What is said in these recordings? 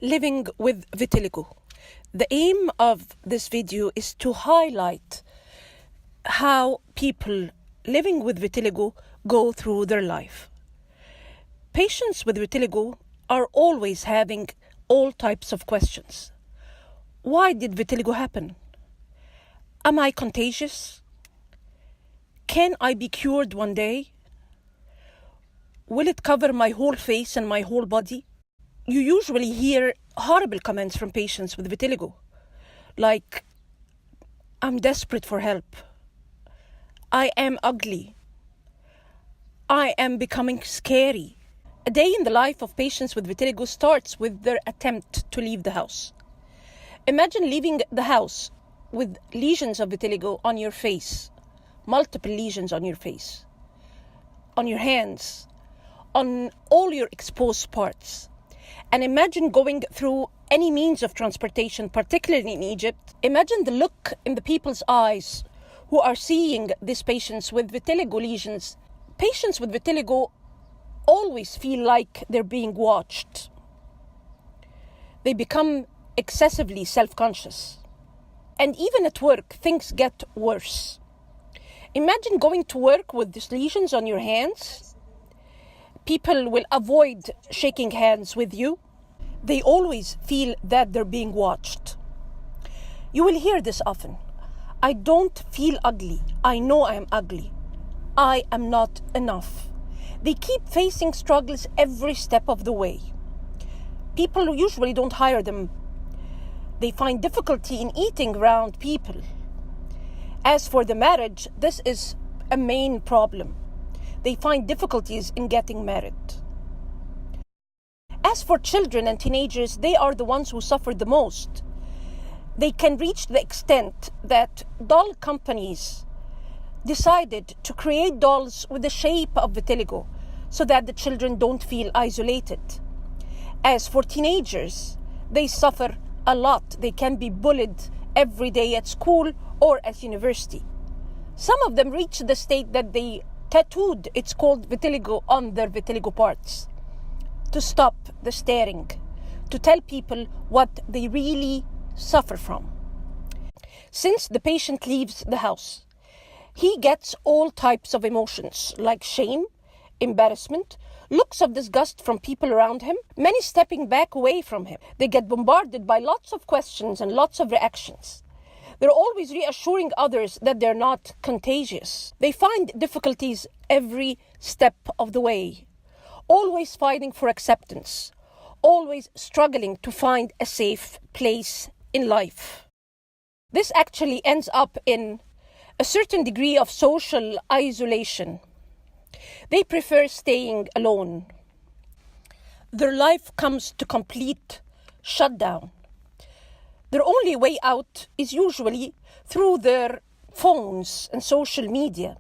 living with vitiligo. The aim of this video is to highlight how people living with vitiligo go through their life. Patients with vitiligo are always having all types of questions. Why did vitiligo happen? Am I contagious? Can I be cured one day? Will it cover my whole face and my whole body? You usually hear horrible comments from patients with vitiligo, like, I'm desperate for help. I am ugly. I am becoming scary. A day in the life of patients with vitiligo starts with their attempt to leave the house. Imagine leaving the house with lesions of vitiligo on your face, multiple lesions on your face, on your hands, on all your exposed parts. And imagine going through any means of transportation, particularly in Egypt. Imagine the look in the people's eyes who are seeing these patients with vitiligo lesions. Patients with vitiligo always feel like they're being watched. They become excessively self-conscious. And even at work, things get worse. Imagine going to work with these lesions on your hands. People will avoid shaking hands with you. They always feel that they're being watched. You will hear this often. I don't feel ugly. I know I am ugly. I am not enough. They keep facing struggles every step of the way. People usually don't hire them. They find difficulty in eating around people. As for the marriage, this is a main problem. They find difficulties in getting married. As for children and teenagers, they are the ones who suffer the most. They can reach the extent that doll companies decided to create dolls with the shape of vitiligo so that the children don't feel isolated. As for teenagers, they suffer a lot. They can be bullied every day at school or at university. Some of them reach the state that they tattooed, it's called vitiligo, on their vitiligo parts to stop the staring, to tell people what they really suffer from. Since the patient leaves the house, he gets all types of emotions like shame, embarrassment, looks of disgust from people around him, many stepping back away from him. They get bombarded by lots of questions and lots of reactions. They're always reassuring others that they're not contagious. They find difficulties every step of the way, always fighting for acceptance, always struggling to find a safe place in life. This actually ends up in a certain degree of social isolation. They prefer staying alone. Their life comes to complete shutdown. Their only way out is usually through their phones and social media.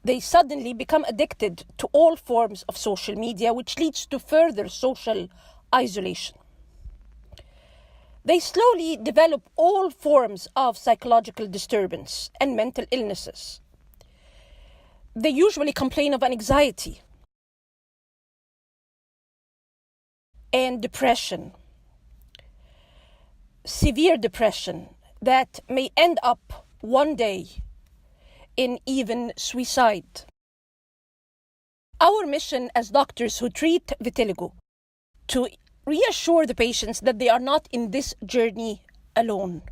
They suddenly become addicted to all forms of social media, which leads to further social isolation. They slowly develop all forms of psychological disturbance and mental illnesses. They usually complain of anxiety and depression, severe depression that may end up one day in even suicide. Our mission as doctors who treat vitiligo to reassure the patients that they are not in this journey alone.